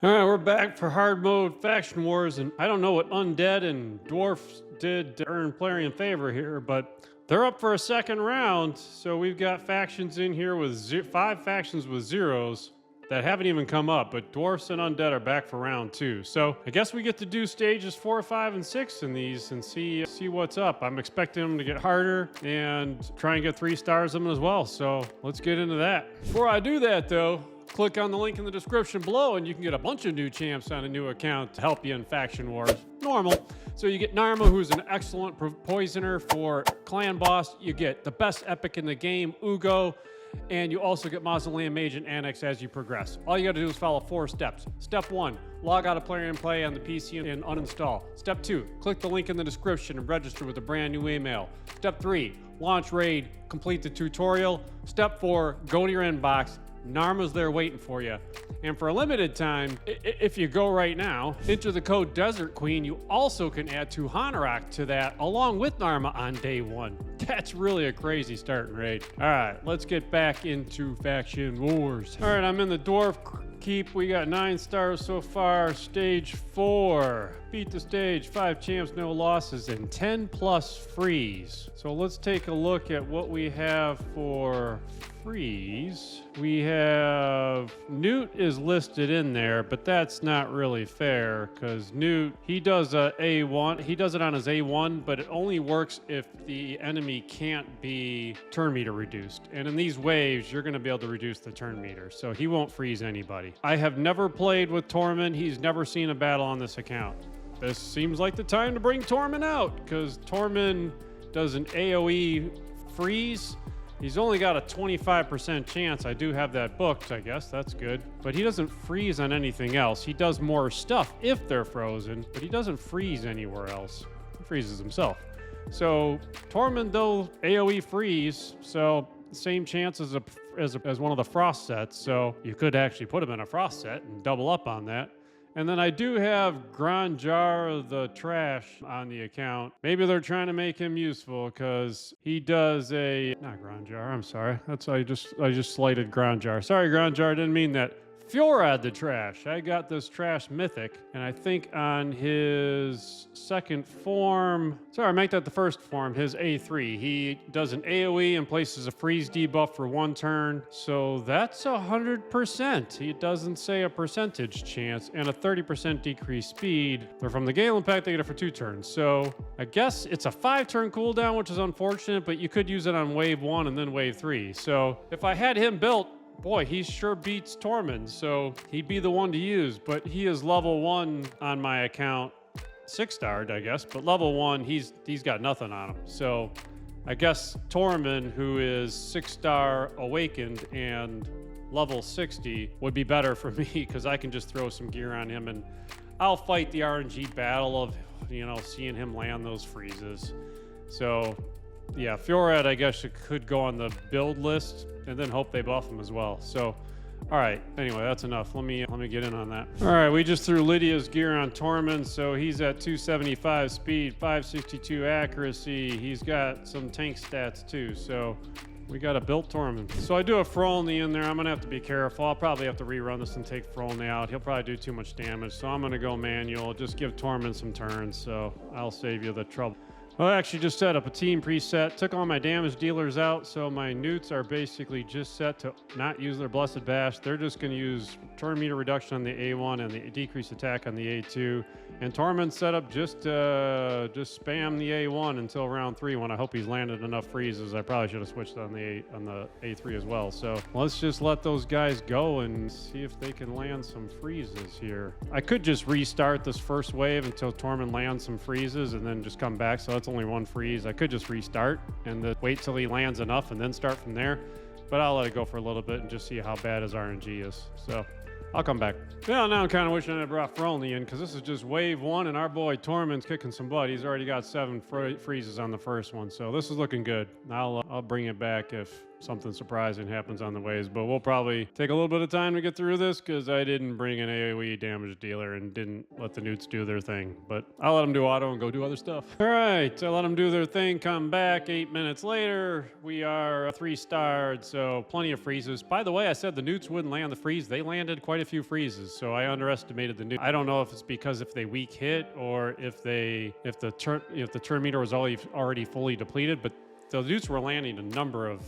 All right, we're back for hard mode faction wars, and I don't know what Undead and Dwarfs did to earn Plarian favor here, but they're up for a second round. So we've got factions in here with 5 factions with zeros that haven't even come up, but Dwarfs and Undead are back for round 2. So I guess we get to do stages 4, 5, and 6 in these and see what's up. I'm expecting them to get harder and try and get 3 stars of them as well. So let's get into that. Before I do that, though, click on the link in the description below and you can get a bunch of new champs on a new account to help you in faction wars. Normal. So you get Narma, who's an excellent poisoner for clan boss. You get the best epic in the game, Uugo. And you also get Mausoleum Mage and Anax as you progress. All you gotta do is follow 4 steps. Step 1, log out of Plarian Play on the PC and uninstall. Step 2, click the link in the description and register with a brand new email. Step 3, launch raid, complete the tutorial. Step 4, go to your inbox. Narma's there waiting for you. And for a limited time, if you go right now, enter the code Desert Queen, you also can add 2 Hanorok to that along with Narma on day 1. That's really a crazy starting raid. All right, let's get back into faction wars. All right, I'm in the Dwarf Keep. We got 9 stars so far. Stage 4. Beat the stage. 5 champs, no losses, and 10 plus freeze. So let's take a look at what we have for freeze. We have Newt is listed in there, but that's not really fair because Newt, he does a A1. He does it on his A1, but it only works if the enemy can't be turn meter reduced. And in these waves, you're going to be able to reduce the turn meter, so he won't freeze anybody. I have never played with Tormund. He's never seen a battle on this account. This seems like the time to bring Tormund out because Tormund does an AoE freeze. He's only got a 25% chance. I do have that booked, I guess. That's good. But he doesn't freeze on anything else. He does more stuff if they're frozen, but he doesn't freeze anywhere else. He freezes himself. So Tormund, though, AoE freeze, so same chance as one of the frost sets. So you could actually put him in a frost set and double up on that. And then I do have Granjar the Trash on the account. Maybe they're trying to make him useful because he does not Granjar, I'm sorry. I just slighted Granjar. Sorry, Granjar, didn't mean that. Fjorad the Trash. I got this trash mythic, and I think on his second form, sorry, I make that the first form, his A3. He does an AoE and places a freeze debuff for 1 turn. So that's 100%. He doesn't say a percentage chance, and a 30% decreased speed. They're from the Galen pack, they get it for 2 turns. So I guess it's a 5-turn cooldown, which is unfortunate, but you could use it on wave 1 and then wave 3. So if I had him built, boy, he sure beats Tormund, so he'd be the one to use, but he is level 1 on my account. 6-starred, I guess, but level 1, he's got nothing on him. So I guess Tormund, who is 6-star awakened and level 60, would be better for me because I can just throw some gear on him and I'll fight the RNG battle of, seeing him land those freezes. So yeah, Fjorad, I guess it could go on the build list and then hope they buff him as well. So, all right. Anyway, that's enough. Let me get in on that. All right, we just threw Lydia's gear on Tormund, so he's at 275 speed, 562 accuracy. He's got some tank stats too, so we got a built Tormund. So I do have Frolny in there. I'm gonna have to be careful. I'll probably have to rerun this and take Frolny out. He'll probably do too much damage, so I'm gonna go manual. Just give Tormund some turns, so I'll save you the trouble. Well, I actually just set up a team preset, took all my damage dealers out, so my newts are basically just set to not use their Blessed Bash. They're just going to use turn meter reduction on the A1 and the decreased attack on the A2. And Tormund set up just spam the A1 until round 3 when I hope he's landed enough freezes. I probably should have switched on the A3 as well. So let's just let those guys go and see if they can land some freezes here. I could just restart this first wave until Tormund lands some freezes and then just come back. So that's only 1 freeze. I could just restart and then wait till he lands enough and then start from there. But I'll let it go for a little bit and just see how bad his RNG is. So I'll come back. Yeah, now I'm kind of wishing I had brought Frolny in because this is just wave 1 and our boy Tormund's kicking some butt. He's already got 7 freezes on the first one. So this is looking good. I'll bring it back if something surprising happens on the ways, but we'll probably take a little bit of time to get through this because I didn't bring an AoE damage dealer and didn't let the newts do their thing. But I'll let them do auto and go do other stuff. All right, I let them do their thing, come back 8 minutes later. We are 3-starred, so plenty of freezes. By the way, I said the newts wouldn't land the freeze. They landed quite a few freezes, so I underestimated the newt. I don't know if it's because if they weak hit or if the turn meter was already fully depleted, but the newts were landing a number of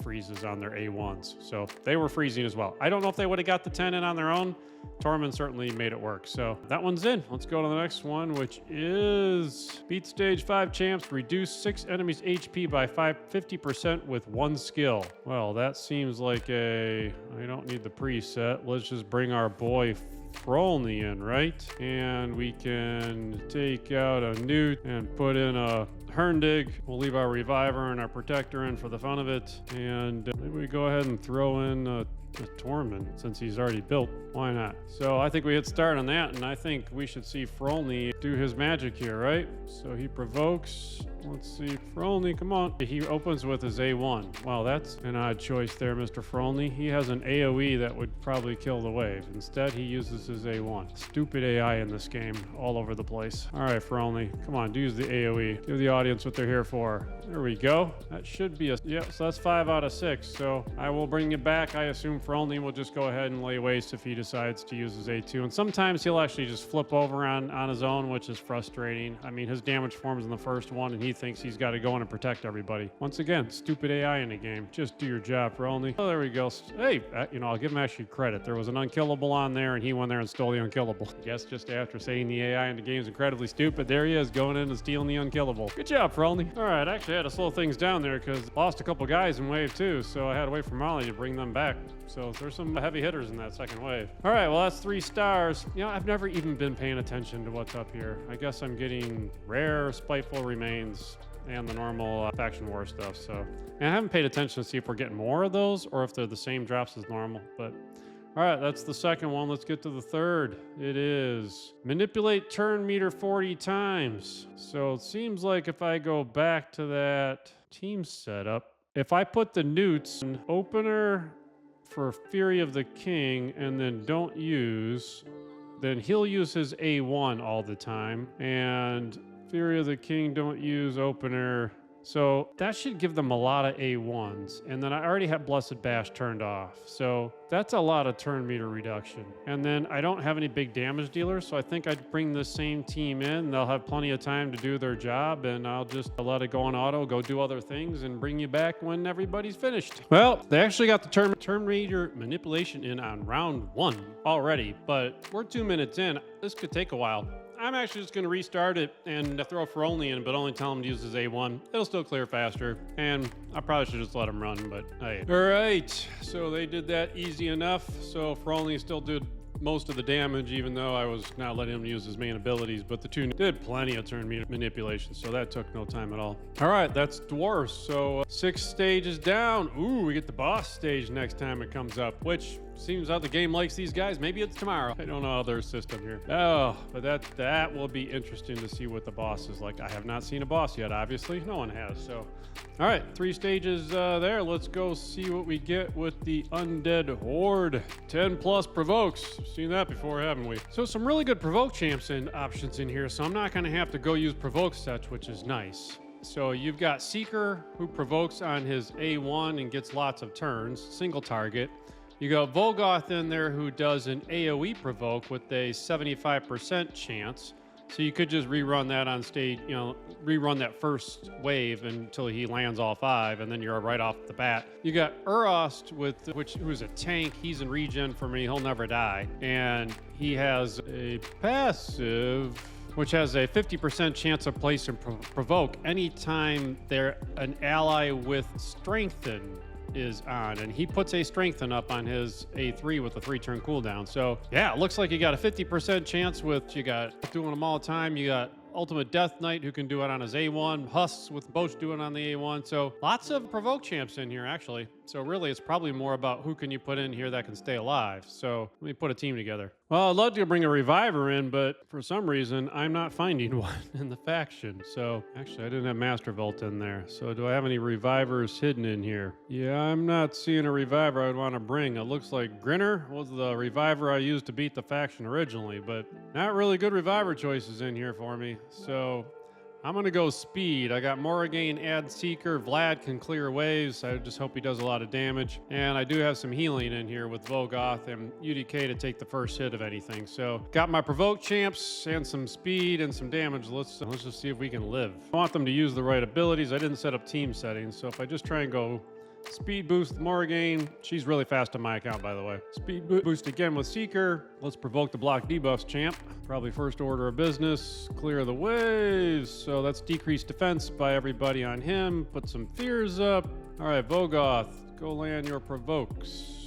freezes on their A1s, so they were freezing as well. I don't know if they would have got the 10 in on their own. Tormund certainly made it work, so that one's in. Let's go to the next one, which is beat stage 5 champs, reduce 6 enemies HP by 50% with 1 skill. Well, that seems like I don't need the preset. Let's just bring our boy Forneus in, right? And we can take out a newt and put in a Herndeg. We'll leave our reviver and our protector in for the fun of it. And maybe we go ahead and throw in a Tormund since he's already built. Why not? So I think we hit start on that, and I think we should see Forneus do his magic here, right? So he provokes. Let's see, Forneus, come on. He opens with his A1. Wow, that's an odd choice there, Mr. Forneus. He has an AoE that would probably kill the wave. Instead, he uses his A1. Stupid AI in this game, all over the place. All right, Forneus, come on, use the AoE. Give the audience what they're here for. There we go. That should be yep, so that's 5 out of 6. So I will bring it back. I assume Forneus will just go ahead and lay waste if he decides to use his A2. And sometimes he'll actually just flip over on his own, which is frustrating. I mean, his damage forms in the first one, and he thinks he's got to go in and protect everybody. Once again, stupid AI in the game. Just do your job, Forneus. Oh, there we go. Hey, I'll give him actually credit. There was an unkillable on there, and he went there and stole the unkillable. I guess just after saying the AI in the game is incredibly stupid, there he is going in and stealing the unkillable. Good job, Forneus. All right, actually I had to slow things down there because lost a couple guys in wave 2, so I had to wait for Molly to bring them back. So there's some heavy hitters in that second wave. All right, well, that's 3 stars. I've never even been paying attention to what's up here. I guess I'm getting rare, spiteful remains, and the normal faction war stuff. So, and I haven't paid attention to see if we're getting more of those or if they're the same drops as normal. But all right, that's the second one. Let's get to the third. It is manipulate turn meter 40 times. So it seems like if I go back to that team setup, if I put the newts in opener for Fury of the King and then don't use, then he'll use his A1 all the time. And Fury of the King don't use opener. So that should give them a lot of A1s. And then I already have Blessed Bash turned off. So that's a lot of turn meter reduction. And then I don't have any big damage dealers. So I think I'd bring the same team in. They'll have plenty of time to do their job. And I'll just let it go on auto, go do other things, and bring you back when everybody's finished. Well, they actually got the turn meter manipulation in on round 1 already. But we're 2 minutes in. This could take a while. I'm actually just going to restart it and throw Forneus in, but only tell him to use his A1. It'll still clear faster, and I probably should just let him run, but hey. All right, so they did that easy enough. So Forneus still did most of the damage, even though I was not letting him use his main abilities, but the two did plenty of turn manipulation, so that took no time at all. All right, that's dwarves. So 6 stages down. Ooh, we get the boss stage next time it comes up, which seems how the game likes these guys. Maybe it's tomorrow. I don't know how their system here. Oh, but that will be interesting to see what the boss is like. I have not seen a boss yet, obviously. No one has, so. All right, 3 stages there. Let's go see what we get with the Undead Horde. 10 plus provokes. Seen that before, haven't we? So some really good provoke champs and options in here, so I'm not gonna have to go use provoke sets, which is nice. So you've got Seeker, who provokes on his A1 and gets lots of turns, single target. You got Volgoth in there who does an AoE provoke with a 75% chance. So you could just rerun that on stage, rerun that first wave until he lands all 5, and then you're right off the bat. You got Urost, who's a tank. He's in regen for me. He'll never die. And he has a passive, which has a 50% chance of place and provoke anytime they're an ally with Strengthen is on, and he puts a Strengthen up on his A3 with a 3-turn cooldown. So yeah, it looks like you got a 50% chance with, you got doing them all the time. You got Ultimate Death Knight who can do it on his A1, Husks with Boach doing it on the A1. So lots of provoke champs in here, actually. So really, it's probably more about who can you put in here that can stay alive. So let me put a team together. Well, I'd love to bring a reviver in, but for some reason, I'm not finding one in the faction. So actually, I didn't have Master Vault in there. So do I have any revivers hidden in here? Yeah, I'm not seeing a reviver I would want to bring. It looks like Grinner was the reviver I used to beat the faction originally, but not really good reviver choices in here for me. So I'm going to go speed. I got Morrigan, add Seeker. Vlad can clear waves. I just hope he does a lot of damage. And I do have some healing in here with Vogoth and UDK to take the first hit of anything. So got my provoke champs and some speed and some damage. Let's just see if we can live. I want them to use the right abilities. I didn't set up team settings. So if I just try and go speed boost Morrigan. She's really fast on my account, by the way. Speed boost again with Seeker. Let's provoke the block debuffs champ. Probably first order of business. Clear the waves. So that's decreased defense by everybody on him. Put some fears up. All right, Vogoth, go land your provokes.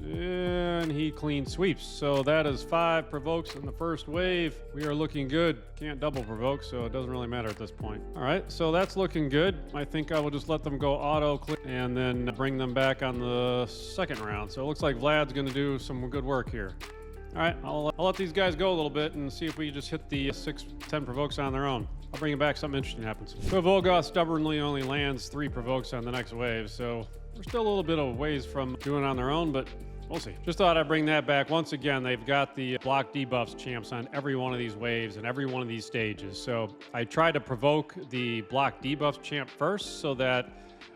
And he clean sweeps. So that is 5 provokes in the first wave. We are looking good. Can't double provoke, so it doesn't really matter at this point. All right, so that's looking good. I think I will just let them go auto click and then bring them back on the second round. So it looks like Vlad's going to do some good work here. All right, I'll let these guys go a little bit and see if we just hit the 6-10 provokes on their own. I'll bring it back. Something interesting happens. So Vogoth stubbornly only lands 3 provokes on the next wave. So we're still a little bit of ways from doing it on their own, but we'll see. Just thought I'd bring that back. Once again, they've got the block debuffs champs on every one of these waves and every one of these stages. So I tried to provoke the block debuffs champ first so that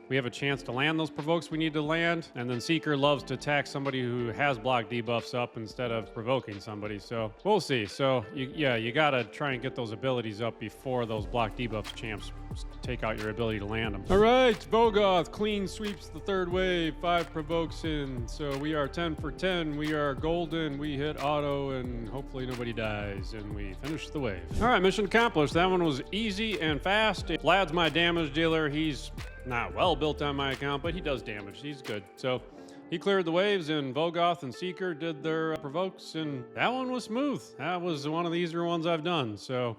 we have a chance to land those provokes we need to land. And then Seeker loves to attack somebody who has block debuffs up instead of provoking somebody. So we'll see. So you got to try and get those abilities up before those block debuffs champs take out your ability to land them. All right, Vogoth clean sweeps the third wave, 5 provokes in. So we are 10 for 10. We are golden. We hit auto and hopefully nobody dies and we finish the wave. All right, mission accomplished. That one was easy and fast. Vlad's my damage dealer. He's not well built on my account, but he does damage. He's good. So he cleared the waves, and Vogoth and Seeker did their provokes, and that one was smooth. That was one of the easier ones I've done. So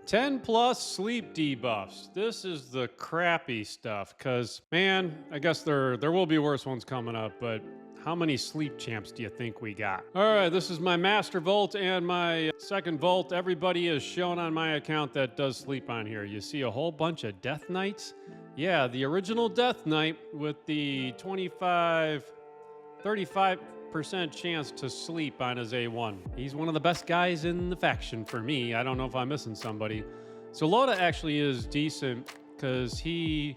10 plus sleep debuffs. This is the crappy stuff, because, man, I guess there will be worse ones coming up, but how many sleep champs do you think we got? All right, this is my Master Vault and my second Vault. Everybody is shown on my account that does sleep on here. You see a whole bunch of Death Knights. Yeah, the original Death Knight with the 35% chance to sleep on his A1. He's one of the best guys in the faction for me. I don't know if I'm missing somebody. So Loda actually is decent because he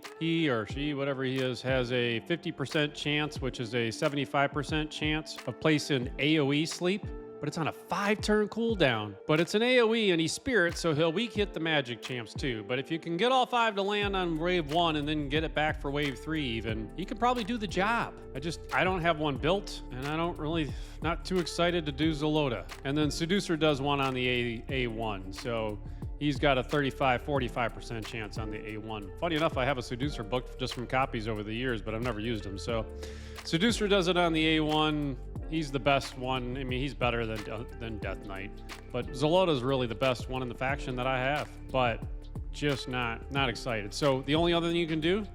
or she, whatever he is, has a 50% chance, which is a 75% chance of placing AoE sleep. But it's on a 5-turn cooldown. But it's an AoE and he's spirit, so he'll weak hit the magic champs too. But if you can get all 5 to land on wave 1 and then get it back for wave 3 even, he could probably do the job. I don't have one built, and I don't really, not too excited to do Zolota. And then Seducer does one on the A1, so he's got a 45% chance on the A1. Funny enough, I have a Seducer booked just from copies over the years, but I've never used him. So Seducer does it on the A1. He's the best one. I mean, he's better than Death Knight. But Zolota's really the best one in the faction that I have. But just not excited. So the only other thing you can do,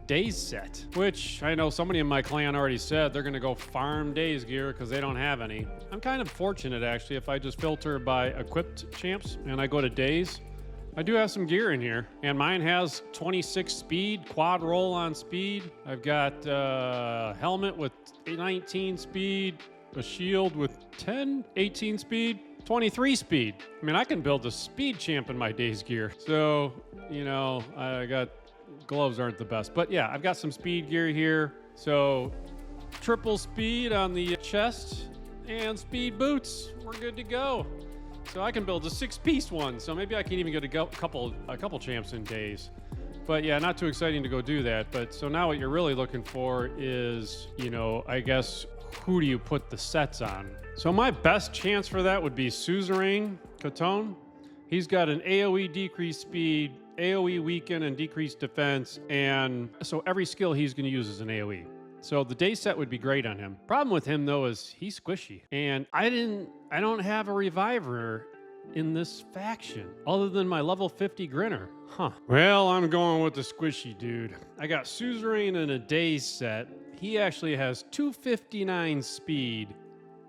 Days set. Which I know somebody in my clan already said they're going to go farm Days gear because they don't have any. I'm kind of fortunate, actually, if I just filter by equipped champs and I go to Days. I do have some gear in here, and mine has 26 speed, quad roll on speed. I've got a helmet with 19 speed, a shield with 18 speed, 23 speed. I mean, I can build a speed champ in my Days gear. So, you know, I got gloves aren't the best, but yeah, I've got some speed gear here. So triple speed on the chest and speed boots. We're good to go. So I can build a 6-piece one. So maybe I can even get a couple champs in Days. But yeah, not too exciting to go do that. But so now what you're really looking for is, you know, I guess, who do you put the sets on? So my best chance for that would be Suzerain Catone. He's got an AoE decreased speed, AoE weaken and decreased defense. And so every skill he's going to use is an AoE. So the day set would be great on him. Problem with him though is he's squishy. And I don't have a reviver in this faction other than my level 50 Grinner. Huh. Well, I'm going with the squishy dude. I got Suzerain in a Days set he actually has 259 speed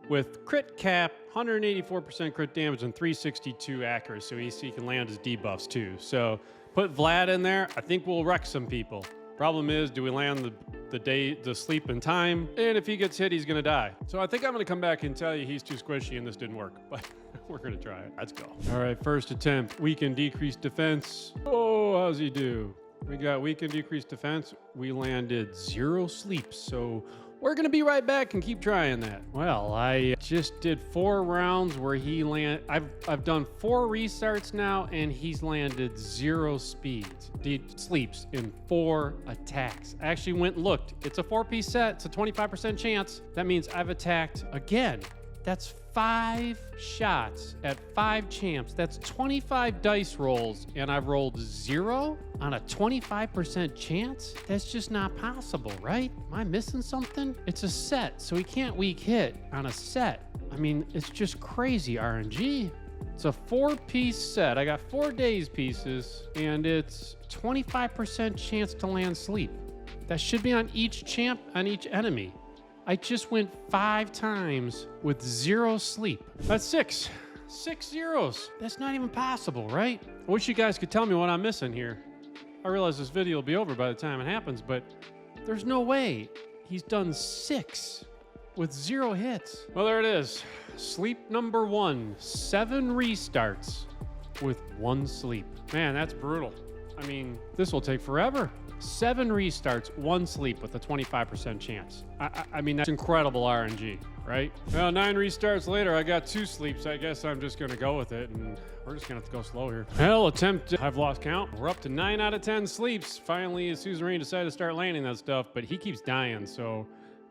with crit cap, 184% crit damage, and 362 accuracy, so he can land his debuffs too. So put Vlad in there, I think we'll wreck some people. Problem is, do we land the sleep in time? And if he gets hit, he's gonna die. So I think I'm gonna come back and tell you he's too squishy and this didn't work, but we're gonna try it. Let's go. All right, first attempt, weaken decreased defense. Oh, how's he do? We got weaken decreased defense. We landed 0 sleeps, so we're gonna be right back and keep trying that. Well, I just did 4 rounds where he I've done 4 restarts now, and he's landed 0 sleeps in 4 attacks. I actually went and looked. It's a 4-piece set. It's a 25% chance. That means I've attacked again. That's 5 shots at 5 champs. That's 25 dice rolls, and I've rolled 0 on a 25% chance? That's just not possible, right? Am I missing something? It's a set, so he can't weak hit on a set. I mean, it's just crazy RNG. It's a 4-piece set. I got 4 days pieces, and it's 25% chance to land sleep. That should be on each champ, on each enemy. I just went 5 times with 0 sleep. That's 6 zeros. That's not even possible, right? I wish you guys could tell me what I'm missing here. I realize this video will be over by the time it happens, but there's no way he's done 6 with 0 hits. Well, there it is. Sleep number 1, 7 restarts with 1 sleep. Man, that's brutal. I mean, this will take forever. 7 restarts, 1 sleep with a 25% chance. I mean, that's incredible RNG, right? Well, 9 restarts later, I got 2 sleeps. I guess I'm just gonna go with it, and we're just gonna have to go slow here. Hell, I've lost count. We're up to 9 out of 10 sleeps. Finally, Suzerain decided to start landing that stuff, but he keeps dying, so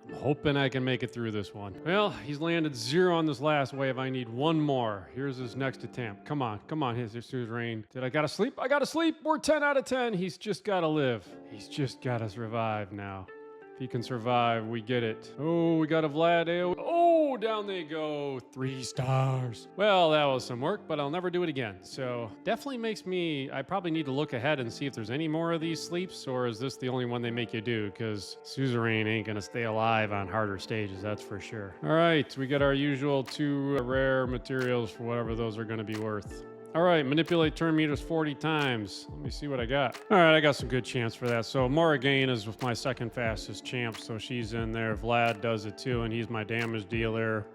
I'm hoping I can make it through this one. Well, he's landed 0 on this last wave. I need 1 more. Here's his next attempt. Come on, here's Suzerain. Did I gotta sleep? I gotta sleep. We're 10 out of 10. He's just gotta live. He's just gotta survive now. If he can survive, we get it. Oh, we got a Vlad AoE. Oh, down they go. 3 stars. Well, that was some work, but I'll never do it again. So definitely makes me, I probably need to look ahead and see if there's any more of these sleeps, or is this the only one they make you do? Because Suzerain ain't gonna stay alive on harder stages, that's for sure. All right, we got our usual 2 rare materials for whatever those are gonna be worth. All right, manipulate turn meters 40 times. Let me see what I got. All right, I got some good chance for that. So Morrigan is with my second fastest champ, so she's in there. Vlad does it too, and he's my damage dealer.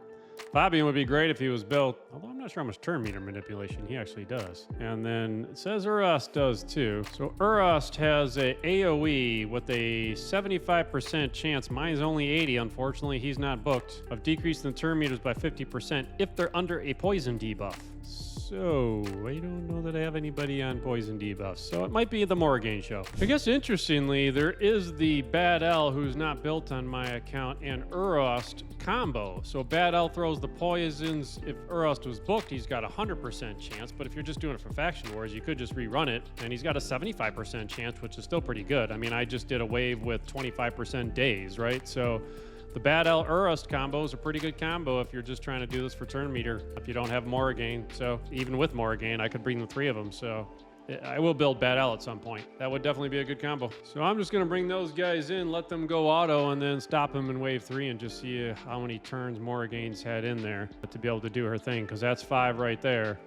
Fabian would be great if he was built, although I'm not sure how much turn meter manipulation he actually does. And then it says Urust does too. So Urust has a AoE with a 75% chance. Mine's only 80, unfortunately. He's not booked. Of decreasing the turn meters by 50% if they're under a poison debuff. So, I don't know that I have anybody on poison debuffs, so it might be the Morrigan show. I guess interestingly, there is the Bad L who's not built on my account and Urust combo. So Bad L throws the poisons. If Urust was booked, he's got a 100% chance, but if you're just doing it for Faction Wars, you could just rerun it, and he's got a 75% chance, which is still pretty good. I mean, I just did a wave with 25% days, right? So the Bad L Urust combo is a pretty good combo if you're just trying to do this for turn meter, if you don't have Morrigan. So even with Morrigan, I could bring the 3 of them. So I will build Bad L at some point. That would definitely be a good combo. So I'm just going to bring those guys in, let them go auto, and then stop them in wave 3 and just see how many turns Morrigan's had in there to be able to do her thing, because that's 5 right there.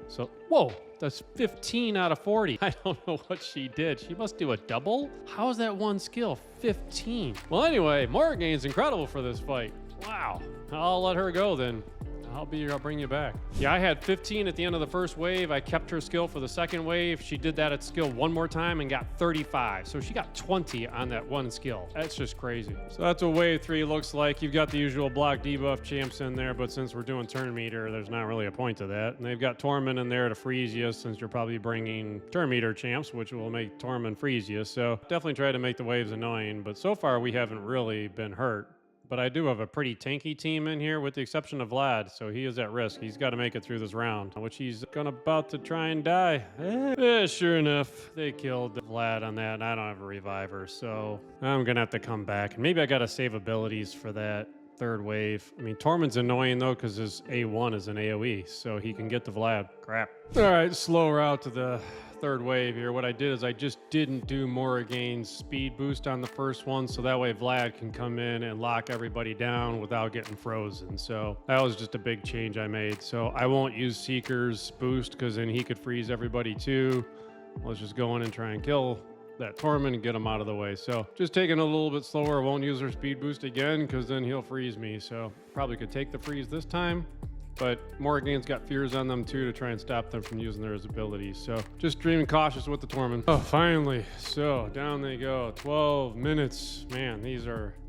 So, whoa, that's 15 out of 40. I don't know what she did. She must do a double? How is that one skill 15? Well, anyway, Morrigan's incredible for this fight. Wow. I'll let her go then. I'll bring you back. Yeah, I had 15 at the end of the first wave. I kept her skill for the second wave. She did that at skill 1 more time and got 35. So she got 20 on that 1 skill. That's just crazy. So that's what wave 3 looks like. You've got the usual block debuff champs in there, but since we're doing turn meter, there's not really a point to that. And they've got Tormund in there to freeze you, since you're probably bringing turn meter champs, which will make Tormund freeze you. So definitely try to make the waves annoying, but so far we haven't really been hurt. But I do have a pretty tanky team in here, with the exception of Vlad, so he is at risk. He's got to make it through this round, which he's about to try and die. Sure enough, they killed Vlad on that, and I don't have a reviver, so I'm going to have to come back. And maybe I got to save abilities for that. third wave. I mean, Tormund's annoying though because his A1 is an AoE, so he can get to Vlad. Crap. All right, slow route to the third wave here. What I did is I just didn't do Morrigane's speed boost on the first one, so that way Vlad can come in and lock everybody down without getting frozen. So that was just a big change I made. So I won't use Seeker's boost because then he could freeze everybody too. Let's just go in and try and kill that Tormund and get him out of the way. So just taking a little bit slower. Won't use her speed boost again because then he'll freeze me. So probably could take the freeze this time, but Morrigane's got fears on them too to try and stop them from using their abilities. So just being cautious with the Tormund. Oh, finally. So down they go. 12 minutes. Man,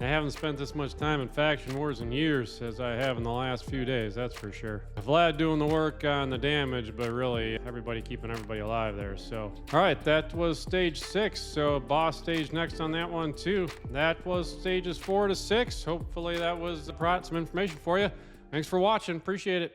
I haven't spent this much time in Faction Wars in years as I have in the last few days, that's for sure. Vlad doing the work on the damage, but really everybody keeping everybody alive there. So, all right, that was stage 6. So boss stage next on that one too. That was stages 4 to 6. Hopefully that was brought some information for you. Thanks for watching. Appreciate it.